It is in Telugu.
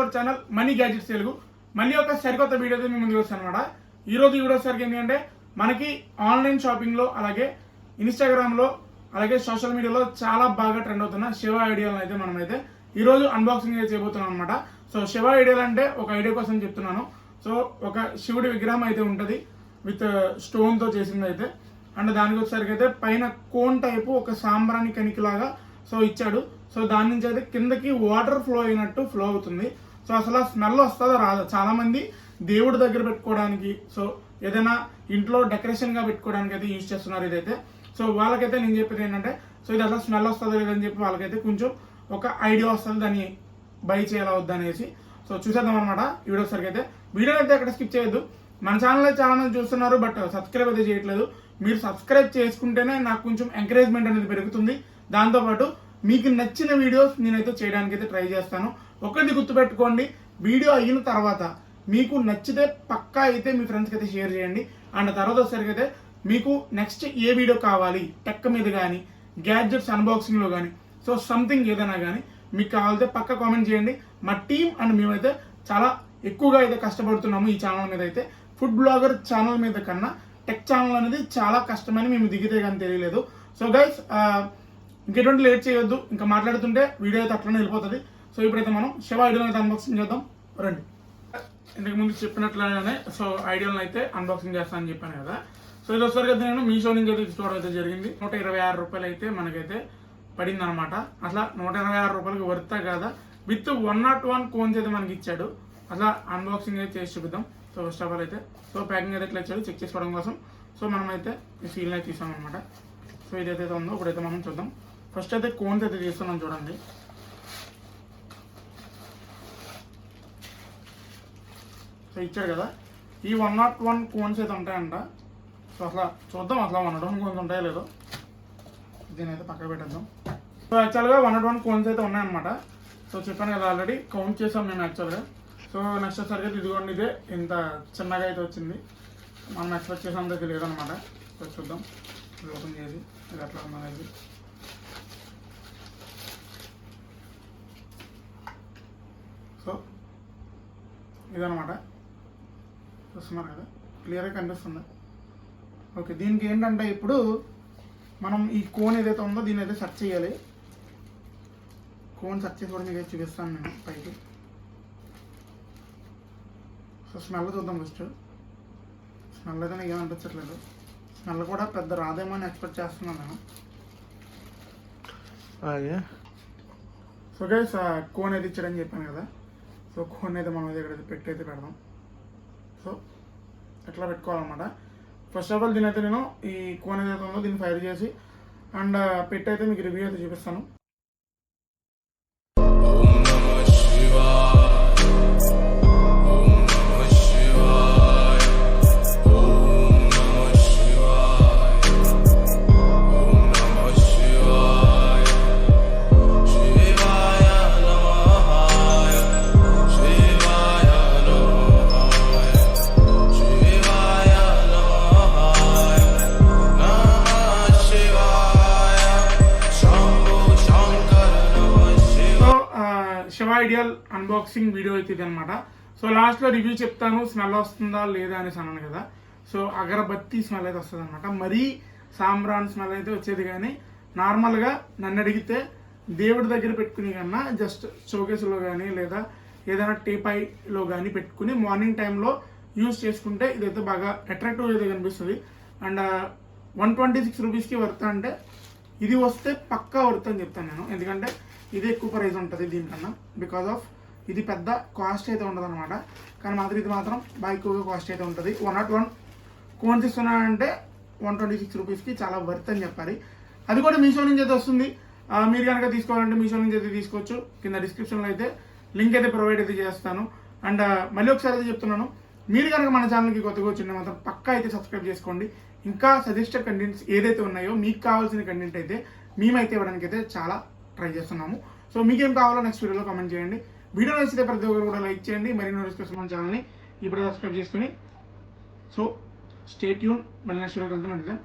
Our channel money gadgets Telugu. మళ్ళీ ఒక సరికొత్త వీడియోతో మీ ముందుకు వస్తాను అనమాట. ఈరోజు ఈ వీడియో సరికి ఏంటంటే మనకి ఆన్లైన్ షాపింగ్లో అలాగే ఇన్స్టాగ్రామ్లో అలాగే సోషల్ మీడియాలో చాలా బాగా ట్రెండ్ అవుతున్న శివ ఐడియాలను అయితే మనమైతే ఈరోజు అన్బాక్సింగ్ చేయబోతున్నాం అనమాట. సో శివ ఐడియాలు అంటే ఒక ఐడియా కోసం చెప్తున్నాను. సో ఒక శివుడి విగ్రహం అయితే ఉంటుంది విత్ స్టోన్తో చేసింది అయితే. అండ్ దానికి వచ్చేసరికి అయితే పైన కోన్ టైపు ఒక సాంబ్రాణి కణికిలాగా సో ఇచ్చాడు. సో దాని నుంచి అయితే కిందకి వాటర్ ఫ్లో అయినట్టు ఫ్లో అవుతుంది. సో అసలు ఆ స్మెల్ వస్తుందో రాదు. చాలా మంది దేవుడి దగ్గర పెట్టుకోవడానికి, సో ఏదైనా ఇంట్లో డెకరేషన్గా పెట్టుకోవడానికి అయితే యూజ్ చేస్తున్నారు ఇదైతే. సో వాళ్ళకైతే నేను చెప్పేది ఏంటంటే, సో ఇది అసలు స్మెల్ వస్తుందో లేదని చెప్పి వాళ్ళకైతే కొంచెం ఒక ఐడియా వస్తుంది దాన్ని బై చేయాలా వద్దా అనేసి. సో చూసేద్దాం అనమాట ఈ వీడియో సరికి అయితే. వీడియో అయితే అక్కడ స్కిప్ చేయొద్దు. మన ఛానల్ అయితే చాలా మంది చూస్తున్నారు, బట్ సబ్స్క్రైబ్ అయితే చేయట్లేదు. మీరు సబ్స్క్రైబ్ చేసుకుంటేనే నాకు కొంచెం ఎంకరేజ్మెంట్ అనేది పెరుగుతుంది. దాంతోపాటు మీకు నచ్చిన వీడియోస్ నేనైతే చేయడానికి అయితే ట్రై చేస్తాను. ఒకటి గుర్తుపెట్టుకోండి, వీడియో అయిన తర్వాత మీకు నచ్చితే పక్కా అయితే మీ ఫ్రెండ్స్కి అయితే షేర్ చేయండి. అండ్ తర్వాత వచ్చేసరికి అయితే మీకు నెక్స్ట్ ఏ వీడియో కావాలి, టెక్ మీద కానీ గ్యాడ్జెట్స్ అన్బాక్సింగ్లో కానీ, సో సంథింగ్ ఏదైనా కానీ మీకు కావాలితే పక్కా కామెంట్ చేయండి. మా టీం అండ్ మేమైతే చాలా ఎక్కువగా అయితే కష్టపడుతున్నాము ఈ ఛానల్ మీద అయితే. ఫుడ్ బ్లాగర్ ఛానల్ మీద కన్నా టెక్ ఛానల్ అనేది చాలా కష్టమని మేము దిగితే కానీ తెలియలేదు. సో గైస్ ఇంకెటువంటి లేట్ చేయొద్దు, ఇంకా మాట్లాడుతుంటే వీడియో అయితే అట్లనే వెళ్ళిపోతుంది. సో ఇప్పుడైతే మనం శివ ఐడియాలను అయితే అన్బాక్సింగ్ చేద్దాం రండి. ఇంతకు ముందు చెప్పినట్లుగానే సో ఐడియాలను అయితే అన్బాక్సింగ్ చేస్తానని చెప్పాను కదా. సో ఇది ఒకసారి అయితే నేను మీషో నుంచి అయితే తీసుకోవడం అయితే జరిగింది. 126 రూపాయలు అయితే మనకైతే పడింది అనమాట. అట్లా 126 రూపాయలకి వర్తా కదా, విత్ 101 కోన్స్ అయితే మనకి ఇచ్చాడు. అట్లా అన్బాక్సింగ్ అయితే చేసి చూపిద్దాం. సో ఫస్ట్ ఆఫ్ ఆల్ అయితే సో ప్యాకింగ్ అయితే ఇట్లా ఇచ్చాడు చెక్ చేసుకోవడం కోసం. సో మనం అయితే ఈ సీల్ అయితే తీసామన్నమాట. సో ఇదైతే ఉందో ఇప్పుడైతే మనం చూద్దాం. ఫస్ట్ అయితే కోన్స్ అయితే తీస్తున్నాం చూడండి. సో ఇచ్చాడు కదా, ఈ 101 కోన్స్ అయితే ఉంటాయంట. సో అట్లా చూద్దాం, అట్లా 101 కోన్స్ ఉంటాయో లేదో. దీని అయితే పక్కన పెట్టేద్దాం. సో యాక్చువల్గా 101 కోన్స్ అయితే ఉన్నాయన్నమాట. సో చెప్పాను కదా, ఆల్రెడీ కౌంట్ చేసాం మేము యాక్చువల్గా. సో నెక్స్ట్ వచ్చేసరికి ఇదిగోండి, ఇదే ఇంత చిన్నగా అయితే వచ్చింది. మనం ఎక్స్పెక్ట్ చేసినంత తెలియదు అనమాట. సో చూద్దాం, ఇది ఓపెన్ చేసి ఇది ఎట్లా ఉన్నది. సో ఇదనమాట, చూస్తున్నారు కదా, క్లియర్గా కనిపిస్తుంది. ఓకే, దీనికి ఏంటంటే ఇప్పుడు మనం ఈ కోన్ ఏదైతే ఉందో దీన్ని అయితే సెర్చ్ చేయాలి. కోన్ సెర్చ్ చేసి కూడా మీకు చూపిస్తాను నేను పైకి. సో స్మెల్ చూద్దాం ఫస్ట్. స్మెల్ అయితే నాకు ఏమనిపించట్లేదు. స్మెల్ కూడా పెద్ద రాదేమో అని ఎక్స్పెక్ట్ చేస్తున్నాను నేను. సో గైస్ కోన్ అయితే ఇచ్చాడని చెప్పాను కదా. సో కోన్ అయితే మనం ఇక్కడ పెట్టి అయితే పెడదాం. సో ఎట్లా పెట్టుకోవాలన్నమాట. ఫస్ట్ ఆఫ్ ఆల్ దీని అయితే నేను ఈ కోన్ ఏదైతే ఉందో దీన్ని ఫైర్ చేసి అండ్ పెట్టి అయితే మీకు రివ్యూ అయితే చూపిస్తాను. శివ ఐడియల్ అన్బాక్సింగ్ వీడియో అయితే ఇది అనమాట. సో లాస్ట్లో రివ్యూ చెప్తాను స్మెల్ వస్తుందా లేదా అనేసి అన్నాను కదా. సో అగరబత్తి స్మెల్ అయితే వస్తుంది అనమాట. మరీ సాంబ్రాన్ స్మెల్ అయితే వచ్చేది. కానీ నార్మల్గా నన్ను అడిగితే దేవుడి దగ్గర పెట్టుకుని కన్నా జస్ట్ షోకేస్లో కానీ లేదా ఏదైనా టీపాయిలో కానీ పెట్టుకుని మార్నింగ్ టైంలో యూజ్ చేసుకుంటే ఇదైతే బాగా అట్రాక్టివ్ అయితే కనిపిస్తుంది. అండ్ 126 రూపీస్కి వర్త్ అంటే ఇది వస్తే పక్కా వర్త్ అని చెప్తాను నేను. ఎందుకంటే ఇది ఎక్కువ ప్రైస్ ఉంటుంది దీనికన్నా, బికాజ్ ఆఫ్ ఇది పెద్ద కాస్ట్ అయితే ఉండదు అనమాట. కానీ మాత్రం ఇది మాత్రం బాగా ఎక్కువగా కాస్ట్ అయితే ఉంటుంది. 101 కోన్స్ ఇస్తున్నానంటే 126 రూపీస్కి చాలా వర్త్ అని చెప్పాలి. అది కూడా మీషో నుంచి అయితే వస్తుంది. మీరు కనుక తీసుకోవాలంటే మీషో నుంచి అయితే తీసుకోవచ్చు. కింద డిస్క్రిప్షన్లో అయితే లింక్ అయితే ప్రొవైడ్ అయితే చేస్తాను. అండ్ మళ్ళీ ఒకసారి అయితే చెప్తున్నాను, మీరు కనుక మన ఛానల్కి కొత్తగా వచ్చింటే మాత్రం పక్కా అయితే సబ్స్క్రైబ్ చేసుకోండి. ఇంకా సజెస్టెడ్ కంటెంట్స్ ఏదైతే ఉన్నాయో మీకు కావాల్సిన కంటెంట్ అయితే మేమైతే ఇవ్వడానికి అయితే చాలా ట్రై చేస్తున్నాము. సో మీకేం కావాలో నెక్స్ట్ వీడియోలో కామెంట్ చేయండి. వీడియో నచ్చితే ప్రతి ఒక్కరు కూడా లైక్ చేయండి. మరిన్ని వీడియోస్ కోసం మన ఛానల్ని ఇప్పుడు సబ్స్క్రైబ్ చేసుకుని సో స్టే ట్యూన్. మళ్ళీ నెక్స్ట్ వీడియోకి వెళ్తాం.